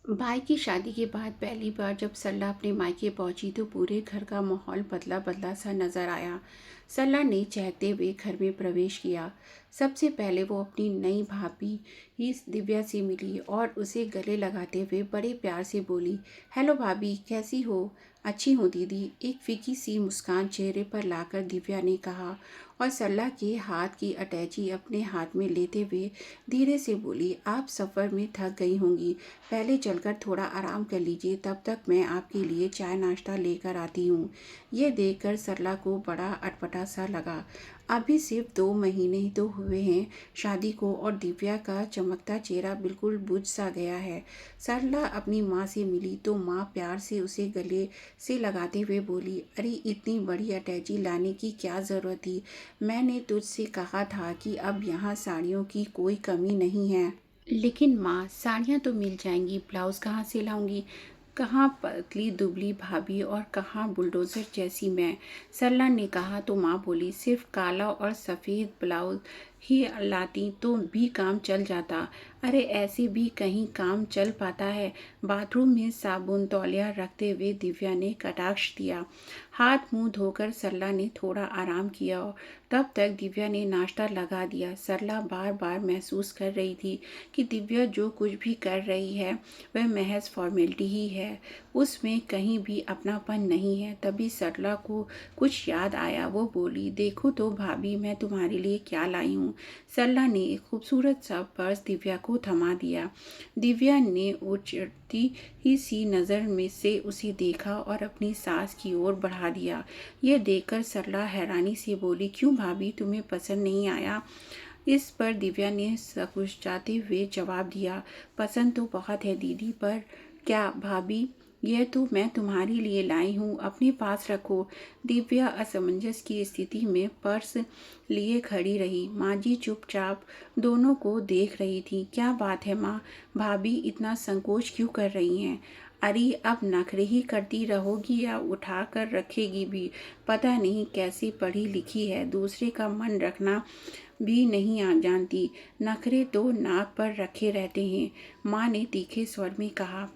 भाई की शादी के बाद पहली बार जब सरला अपने मायके पहुंची तो पूरे घर का माहौल बदला बदला सा नजर आया। सरला ने चहकते हुए घर में प्रवेश किया। सबसे पहले वो अपनी नई भाभी ही दिव्या से मिली और उसे गले लगाते हुए बड़े प्यार से बोली, हेलो भाभी, कैसी हो? अच्छी हूँ दीदी, एक फीकी सी मुस्कान चेहरे पर लाकर दिव्या ने कहा और सरला के हाथ की अटैची अपने हाथ में लेते हुए धीरे से बोली, आप सफ़र में थक गई होंगी, पहले चलकर थोड़ा आराम कर लीजिए, तब तक मैं आपके लिए चाय नाश्ता लेकर आती हूँ। यह देखकर सरला को बड़ा अटपटा सा लगा। अभी सिर्फ 2 महीने ही तो हुए हैं शादी को और दिव्या का चमकता चेहरा बिल्कुल बुझ सा गया है। सरला अपनी माँ से मिली तो माँ प्यार से उसे गले से लगाते हुए बोली, अरे इतनी बड़ी अटैची लाने की क्या ज़रूरत थी? मैंने तुझसे कहा था कि अब यहाँ साड़ियों की कोई कमी नहीं है। लेकिन माँ, साड़ियाँ तो मिल जाएंगी, ब्लाउज़ कहाँ से लाऊंगी? कहाँ पतली दुबली भाभी और कहाँ बुलडोज़र जैसी मैं? सरला ने कहा तो माँ बोली, सिर्फ काला और सफ़ेद ब्लाउज ही लाती तो भी काम चल जाता। अरे ऐसे भी कहीं काम चल पाता है? बाथरूम में साबुन तौलिया रखते हुए दिव्या ने कटाक्ष दिया। हाथ मुंह धोकर सरला ने थोड़ा आराम किया और तब तक दिव्या ने नाश्ता लगा दिया। सरला बार बार महसूस कर रही थी कि दिव्या जो कुछ भी कर रही है वह महज फॉर्मेलिटी ही है, उसमें कहीं भी अपनापन नहीं है। तभी सरला को कुछ याद आया। वो बोली, देखो तो भाभी, मैं तुम्हारे लिए क्या लाई हूँ। सरला ने एक खूबसूरत सा पर्स दिव्या को थमा दिया। दिव्या ने उचटती ही सी नज़र में से उसे देखा और अपनी सास की ओर बढ़ा दिया। यह देखकर सरला हैरानी से बोली, क्यों भाभी, तुम्हें पसंद नहीं आया? इस पर दिव्या ने सकुचाते हुए जवाब दिया, पसंद तो बहुत है दीदी, पर क्या भाभी, यह तो मैं तुम्हारे लिए लाई हूँ, अपने पास रखो। दिव्या असमंजस की स्थिति में पर्स लिए खड़ी रही। माँ जी चुपचाप दोनों को देख रही थी। क्या बात है माँ, भाभी इतना संकोच क्यों कर रही हैं? अरे अब नखरे ही करती रहोगी या उठा कर रखेगी भी? पता नहीं कैसी पढ़ी लिखी है, दूसरे का मन रखना भी नहीं जानती, नखरे तो नाक पर रखे रहते हैं, माँ ने तीखे स्वर में कहा।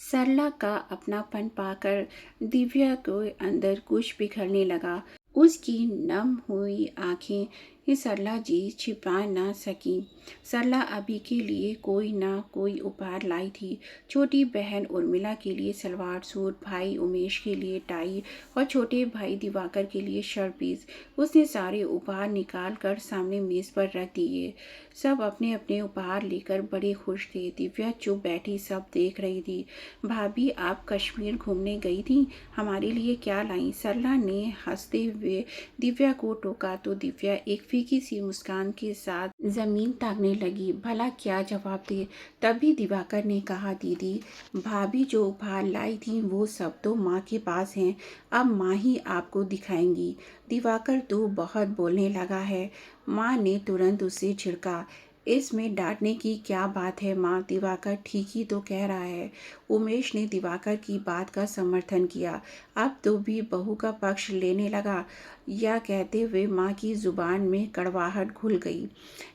सरला का अपनापन पाकर दिव्या को अंदर कुछ बिखरने लगा। उसकी नम हुई आंखें ही सरला जी छिपा ना सकी। सरला अभी के लिए कोई ना कोई उपहार लाई थी। छोटी बहन उर्मिला के लिए सलवार सूट, भाई उमेश के लिए टाई और छोटे भाई दिवाकर के लिए शर्ट पीस। उसने सारे उपहार निकाल कर सामने मेज पर रख दिए। सब अपने अपने उपहार लेकर बड़े खुश थे। दिव्या चुप बैठी सब देख रही थी। भाभी, आप कश्मीर घूमने गई थी, हमारे लिए क्या लाई? सरला ने हंसते हुए दिव्या को टोका तो दिव्या एक फीकी सी मुस्कान के साथ जमीन ताकने लगी। भला क्या जवाब दे? तभी दिवाकर ने कहा, दीदी, भाभी जो उपहार लाई थी वो सब तो माँ के पास हैं, अब माँ ही आपको दिखाएंगी। दिवाकर तो बहुत बोलने लगा है, माँ ने तुरंत उसे छिड़का। इसमें डांटने की क्या बात है माँ, दिवाकर ठीक ही तो कह रहा है। उमेश ने दिवाकर की बात का समर्थन किया। अब तो भी बहू का पक्ष लेने लगा, यह कहते हुए माँ की जुबान में कड़वाहट घुल गई।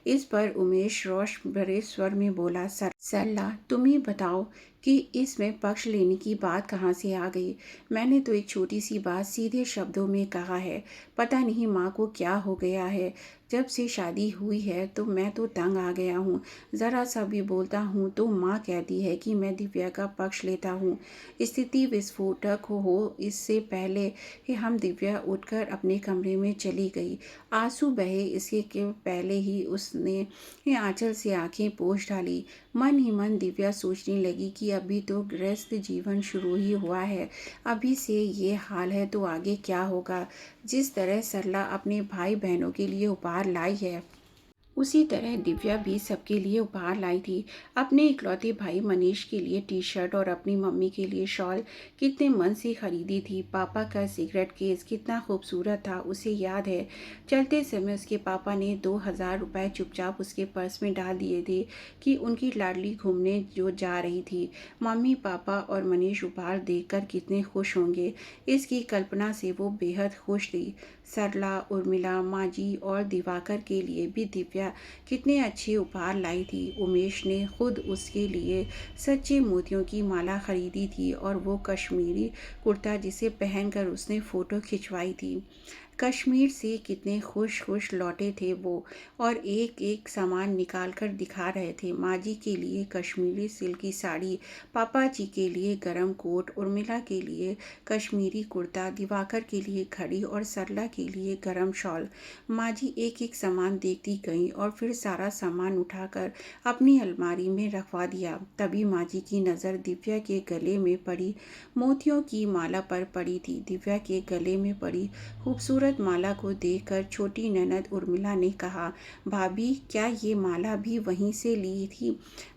इस पर उमेश रोष भरे स्वर में बोला, सरला, तुम ही बताओ कि इसमें पक्ष लेने की बात कहाँ से आ गई? मैंने तो एक छोटी सी बात सीधे शब्दों में कहा है। पता नहीं माँ को क्या हो गया है, जब से शादी हुई है तो मैं तो तंग आ गया हूँ। ज़रा सा भी बोलता हूँ तो माँ कहती है कि मैं दिव्या का पक्ष लेता हूँ। स्थिति विस्फोटक हो इससे पहले कि हम दिव्या उठकर अपने कमरे में चली गई। आंसू बहे इसके के पहले ही उसने आंचल से आंखें पोंछ डाली। मन ही मन दिव्या सोचने लगी कि अभी तो गृहस्थ जीवन शुरू ही हुआ है, अभी से ये हाल है तो आगे क्या होगा। जिस तरह सरला अपने भाई बहनों के लिए उपहार लाई है, उसी तरह दिव्या भी सबके लिए उपहार लाई थी। अपने इकलौते भाई मनीष के लिए टी शर्ट और अपनी मम्मी के लिए शॉल कितने मन से खरीदी थी। पापा का सिगरेट केस कितना खूबसूरत था, उसे याद है। चलते समय उसके पापा ने 2,000 रुपये चुपचाप उसके पर्स में डाल दिए थे कि उनकी लाडली घूमने जो जा रही थी। मम्मी पापा और मनीष उपहार देखकर कितने खुश होंगे, इसकी कल्पना से वो बेहद खुश थी। सरला, उर्मिला, माँ जी और दिवाकर के लिए भी दिव्या दिव्या कितने अच्छे उपहार लाई थी। उमेश ने खुद उसके लिए सच्चे मोतियों की माला खरीदी थी और वो कश्मीरी कुर्ता जिसे पहनकर उसने फ़ोटो खिंचवाई थी। कश्मीर से कितने खुश खुश लौटे थे वो, और एक एक सामान निकाल कर दिखा रहे थे। माँ जी के लिए कश्मीरी सिल्क की साड़ी, पापा जी के लिए गरम कोट, उर्मिला के लिए कश्मीरी कुर्ता, दिवाकर के लिए घड़ी और सरला के लिए गरम शॉल। माँ जी एक एक सामान देखती गईं और फिर सारा सामान उठाकर अपनी अलमारी में रखवा दिया। तभी माँ जी की नज़र दिव्या के गले में पड़ी मोतियों की माला पर पड़ी थी। दिव्या के गले में पड़ी खूबसूरत माला को देखकर छोटी ननद उर्मिला ने कहा, भाभी क्या ये माला भी वहीं से ली थी?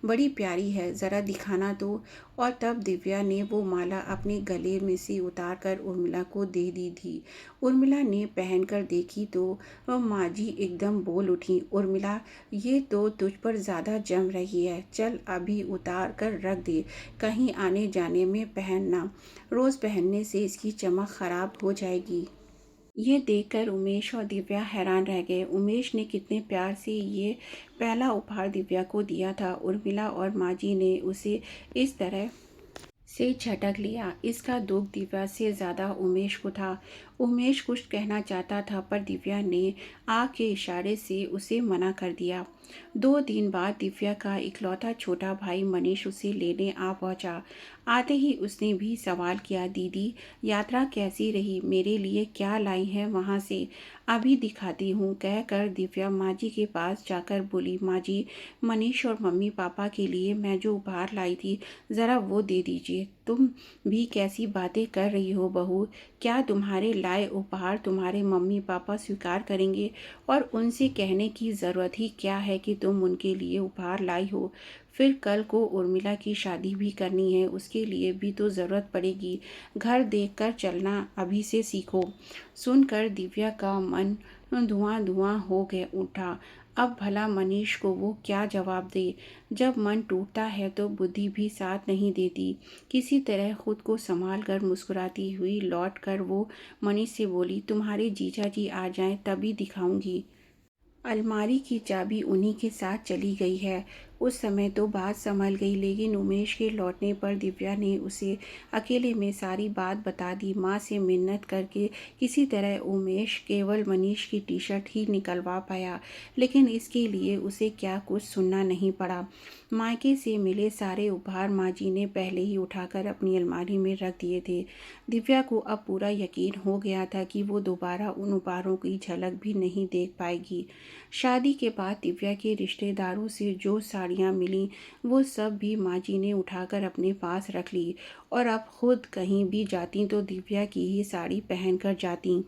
बड़ी प्यारी है, ज़रा दिखाना तो। और तब दिव्या ने वो माला अपने गले में से उतार कर उर्मिला को दे दी थी। उर्मिला ने पहनकर देखी तो माँ जी एकदम बोल उठी, उर्मिला ये तो तुझ पर ज़्यादा जम रही है, चल अभी उतार कर रख दे, कहीं आने जाने में पहनना, रोज़ पहनने से इसकी चमक ख़राब हो जाएगी। ये देखकर उमेश और दिव्या हैरान रह गए। उमेश ने कितने प्यार से ये पहला उपहार दिव्या को दिया था। उर्मिला और माँ जी ने उसे इस तरह से झटक लिया। इसका दुख दिव्या से ज़्यादा उमेश को था। उमेश कुछ कहना चाहता था पर दिव्या ने आँख के इशारे से उसे मना कर दिया। 2 दिन बाद दिव्या का इकलौता छोटा भाई मनीष उसे लेने आ पहुंचा। आते ही उसने भी सवाल किया, दीदी यात्रा कैसी रही, मेरे लिए क्या लाई है वहाँ से, अभी दिखाती हूँ, कहकर दिव्या माँ जी के पास जाकर बोली, माँ जी मनीष और मम्मी पापा के लिए मैं जो उपहार लाई थी ज़रा वो दे दीजिए। तुम भी कैसी बातें कर रही हो बहू, क्या तुम्हारे लाए उपहार तुम्हारे मम्मी पापा स्वीकार करेंगे? और उनसे कहने की ज़रूरत ही क्या है कि तुम उनके लिए उपहार लाई हो? फिर कल को उर्मिला की शादी भी करनी है, उसके लिए भी तो ज़रूरत पड़ेगी। घर देखकर चलना अभी से सीखो। सुनकर दिव्या का मन धुआं धुआं हो गया उठा। अब भला मनीष को वो क्या जवाब दे? जब मन टूटता है तो बुद्धि भी साथ नहीं देती। किसी तरह खुद को संभाल कर मुस्कुराती हुई लौट कर वो मनीष से बोली, तुम्हारे जीजा जी आ जाएं तभी दिखाऊंगी। अलमारी की चाबी उन्हीं के साथ चली गई है। उस समय तो बात संभल गई, लेकिन उमेश के लौटने पर दिव्या ने उसे अकेले में सारी बात बता दी। माँ से मिन्नत करके किसी तरह उमेश केवल मनीष की टी शर्ट ही निकलवा पाया, लेकिन इसके लिए उसे क्या कुछ सुनना नहीं पड़ा। मायके से मिले सारे उपहार माँ जी ने पहले ही उठाकर अपनी अलमारी में रख दिए थे। दिव्या को अब पूरा यकीन हो गया था कि वो दोबारा उन उपहारों की झलक भी नहीं देख पाएगी। शादी के बाद दिव्या के रिश्तेदारों से जो साड़ियाँ मिलीं वो सब भी माँ जी ने उठाकर अपने पास रख ली, और अब खुद कहीं भी जाती तो दिव्या की ही साड़ी पहन कर जाती।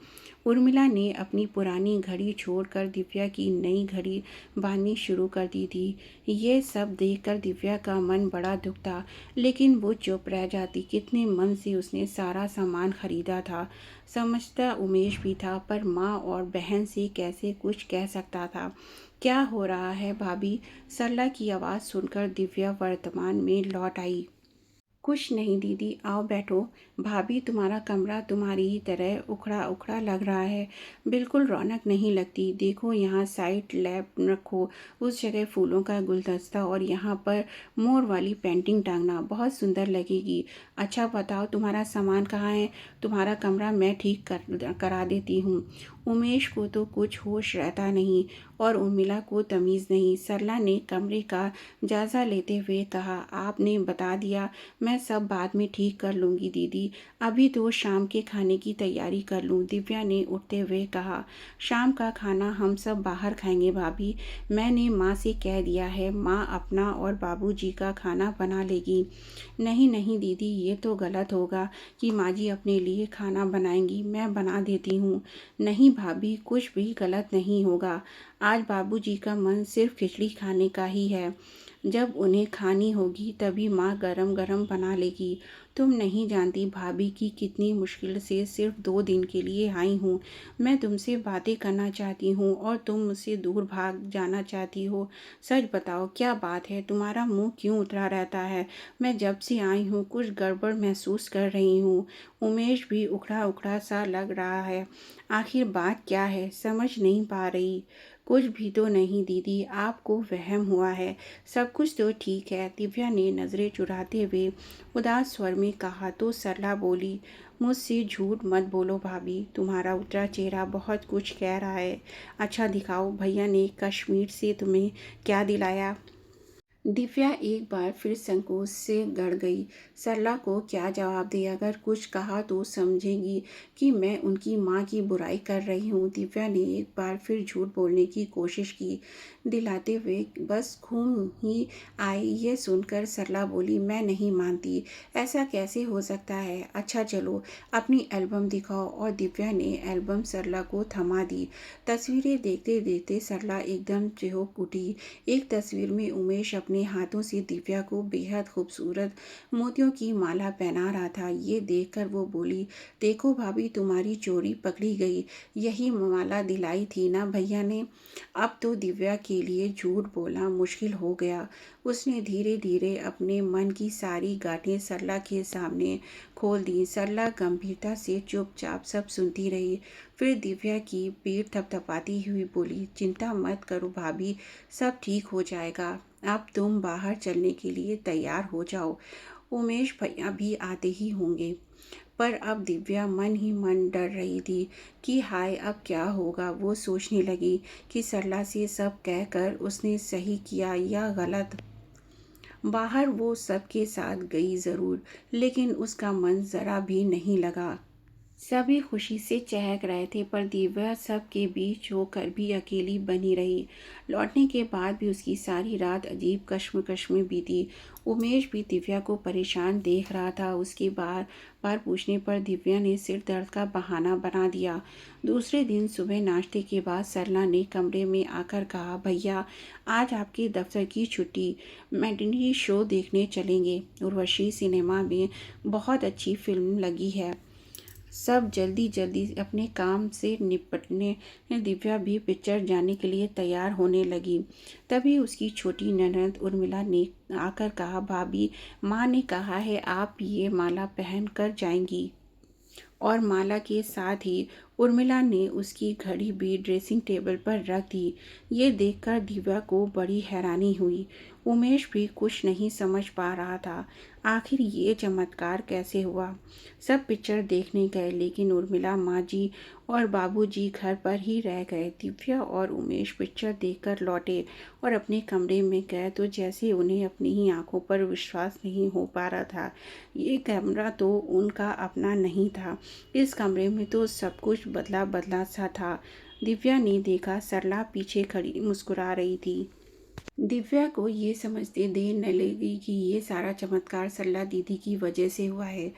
उर्मिला ने अपनी पुरानी घड़ी छोड़कर दिव्या की नई घड़ी बांधनी शुरू कर दी थी। ये सब देखकर दिव्या का मन बड़ा दुखता, लेकिन वो चुप रह जाती। कितने मन से उसने सारा सामान खरीदा था। समझता उमेश भी था, पर माँ और बहन से कैसे कुछ कह सकता था। क्या हो रहा है भाभी? सरला की आवाज़ सुनकर दिव्या वर्तमान में लौट आई। कुछ नहीं दीदी, आओ बैठो। भाभी तुम्हारा कमरा तुम्हारी ही तरह उखड़ा उखड़ा लग रहा है, बिल्कुल रौनक नहीं लगती। देखो यहाँ साइड लैम्प रखो, उस जगह फूलों का गुलदस्ता, और यहाँ पर मोर वाली पेंटिंग टांगना, बहुत सुंदर लगेगी। अच्छा बताओ तुम्हारा सामान कहाँ है? तुम्हारा कमरा मैं ठीक करा देती हूँ। उमेश को तो कुछ होश रहता नहीं और उर्मिला को तमीज़ नहीं। सरला ने कमरे का जायज़ा लेते हुए कहा, आपने बता दिया, मैं सब बाद में ठीक कर लूँगी दीदी, अभी तो शाम के खाने की तैयारी कर लूँ। दिव्या ने उठते हुए कहा, शाम का खाना हम सब बाहर खाएंगे भाभी, मैंने माँ से कह दिया है, माँ अपना और बाबूजी का खाना बना लेगी। नहीं नहीं दीदी, ये तो गलत होगा कि माँ जी अपने लिए खाना बनाएंगी, मैं बना देती हूँ। नहीं भाभी, कुछ भी गलत नहीं होगा, आज बाबूजी का मन सिर्फ खिचड़ी खाने का ही है, जब उन्हें खानी होगी तभी माँ गरम गरम बना लेगी। तुम नहीं जानती भाभी की कितनी मुश्किल से सिर्फ 2 दिन के लिए आई हूँ। मैं तुमसे बातें करना चाहती हूँ और तुम मुझसे दूर भाग जाना चाहती हो। सच बताओ क्या बात है, तुम्हारा मुंह क्यों उतरा रहता है? मैं जब से आई हूँ कुछ गड़बड़ महसूस कर रही हूँ। उमेश भी उखड़ा उखड़ा सा लग रहा है। आखिर बात क्या है, समझ नहीं पा रही। कुछ भी तो नहीं दीदी, आपको वहम हुआ है, सब कुछ तो ठीक है। दिव्या ने नज़रें चुराते हुए उदास स्वर में कहा तो सरला बोली, मुझसे झूठ मत बोलो भाभी, तुम्हारा उतरा चेहरा बहुत कुछ कह रहा है। अच्छा दिखाओ, भैया ने कश्मीर से तुम्हें क्या दिलाया? दिव्या एक बार फिर संकोच से गड़ गई। सरला को क्या जवाब दे? अगर कुछ कहा तो समझेंगी कि मैं उनकी माँ की बुराई कर रही हूँ। दिव्या ने एक बार फिर झूठ बोलने की कोशिश की, दिलाते हुए बस खून ही आए। ये सुनकर सरला बोली, मैं नहीं मानती, ऐसा कैसे हो सकता है? अच्छा चलो अपनी एल्बम दिखाओ। और दिव्या ने एल्बम सरला को थमा दी। तस्वीरें देखते देखते सरला एकदम चौंक उठी। एक तस्वीर में उमेश अपने हाथों से दिव्या को बेहद खूबसूरत मोतियों की माला पहना रहा था। ये देखकर वो बोली, देखो भाभी, तुम्हारी चोरी पकड़ी गई। यही माला दिलाई थी ना भैया ने? अब तो दिव्या के लिए झूठ बोलना मुश्किल हो गया। उसने धीरे धीरे अपने मन की सारी गांठें सरला के सामने खोल दी। सरला गंभीरता से चुपचाप सब सुनती रही। फिर दिव्या की पीठ थपथपाती हुई बोली, चिंता मत करो भाभी, सब ठीक हो जाएगा। अब तुम बाहर चलने के लिए तैयार हो जाओ, उमेश भैया भी आते ही होंगे। पर अब दिव्या मन ही मन डर रही थी कि हाय अब क्या होगा। वो सोचने लगी कि सरला से सब कहकर उसने सही किया या गलत। बाहर वो सबके साथ गई ज़रूर, लेकिन उसका मन ज़रा भी नहीं लगा। सभी खुशी से चहक रहे थे, पर दिव्या सबके बीच होकर भी अकेली बनी रही। लौटने के बाद भी उसकी सारी रात अजीब कश्मकश में बीती। उमेश भी दिव्या को परेशान देख रहा था। उसके बार बार पूछने पर दिव्या ने सिर दर्द का बहाना बना दिया। दूसरे दिन सुबह नाश्ते के बाद सरला ने कमरे में आकर कहा, भैया आज आपके दफ्तर की छुट्टी, मैटिनी शो देखने चलेंगे। उर्वशी सिनेमा में बहुत अच्छी फिल्म लगी है। सब जल्दी जल्दी अपने काम से निपटने दिव्या भी पिक्चर जाने के लिए तैयार होने लगी। तभी उसकी छोटी ननद उर्मिला ने आकर कहा, भाभी, माँ ने कहा है आप ये माला पहन कर जाएंगी। और माला के साथ ही उर्मिला ने उसकी घड़ी भी ड्रेसिंग टेबल पर रख दी। ये देखकर दिव्या को बड़ी हैरानी हुई। उमेश भी कुछ नहीं समझ पा रहा था, आखिर ये चमत्कार कैसे हुआ। सब पिक्चर देखने गए, लेकिन उर्मिला, माँ जी और बाबूजी घर पर ही रह गए। दिव्या और उमेश पिक्चर देखकर लौटे और अपने कमरे में गए तो जैसे उन्हें अपनी ही आंखों पर विश्वास नहीं हो पा रहा था। ये कमरा तो उनका अपना नहीं था। इस कमरे में तो सब कुछ बदला बदला सा था। दिव्या ने देखा सरला पीछे खड़ी मुस्कुरा रही थी। दिव्या को ये समझते देर न लगी कि ये सारा चमत्कार सरला दीदी की वजह से हुआ है।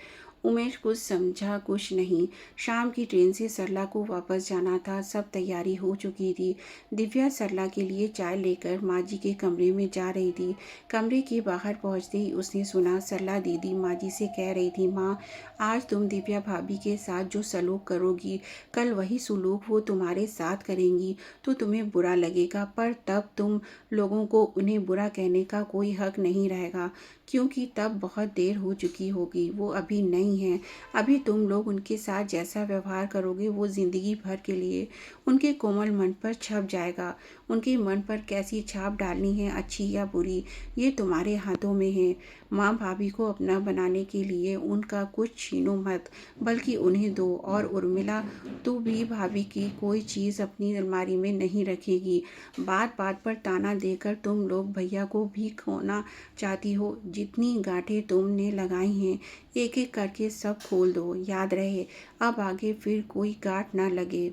उमेश कुछ समझा कुछ नहीं। शाम की ट्रेन से सरला को वापस जाना था। सब तैयारी हो चुकी थी। दिव्या सरला के लिए चाय लेकर माँ जी के कमरे में जा रही थी। कमरे के बाहर पहुँचते ही उसने सुना सरला दीदी माँ जी से कह रही थी, माँ आज तुम दिव्या भाभी के साथ जो सलूक करोगी, कल वही सलूक वो तुम्हारे साथ करेंगी तो तुम्हें बुरा लगेगा, पर तब तुम लोगों को उन्हें बुरा कहने का कोई हक नहीं रहेगा, क्योंकि तब बहुत देर हो चुकी होगी। वो अभी नहीं है। अभी तुम लोग उनके साथ जैसा व्यवहार करोगे वो ज़िंदगी भर के लिए उनके कोमल मन पर छप जाएगा। उनके मन पर कैसी छाप डालनी है, अच्छी या बुरी, ये तुम्हारे हाथों में है। माँ भाभी को अपना बनाने के लिए उनका कुछ छीनो मत, बल्कि उन्हें दो। और उर्मिला, तू भी भाभी की कोई चीज़ अपनी अलमारी में नहीं रखेगी। बात बात पर ताना देकर तुम लोग भैया को भी खोना चाहती हो। जितनी गांठें तुमने लगाई हैं, एक एक करके सब खोल दो। याद रहे, अब आगे फिर कोई गांठ ना लगे।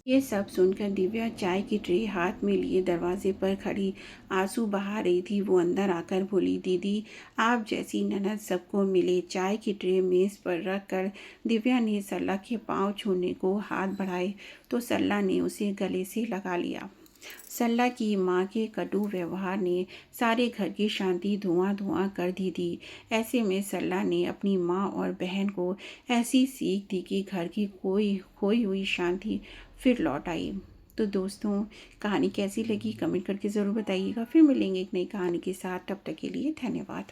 ये सब सुनकर दिव्या चाय की ट्रे हाथ में लिए दरवाजे पर खड़ी आंसू बहा रही थी। वो अंदर आकर बोली, दीदी आप जैसी ननद सबको मिले। चाय की ट्रे मेज़ पर रख कर दिव्या ने सरला के पांव छूने को हाथ बढ़ाए तो सरला ने उसे गले से लगा लिया। सरला की माँ के कटु व्यवहार ने सारे घर की शांति धुआं धुआं कर दी थी। ऐसे में सरला ने अपनी माँ और बहन को ऐसी सीख दी कि घर की कोई खोई हुई शांति फिर लौट आई। तो दोस्तों, कहानी कैसी लगी कमेंट करके ज़रूर बताइएगा। फिर मिलेंगे एक नई कहानी के साथ। तब तक के लिए धन्यवाद।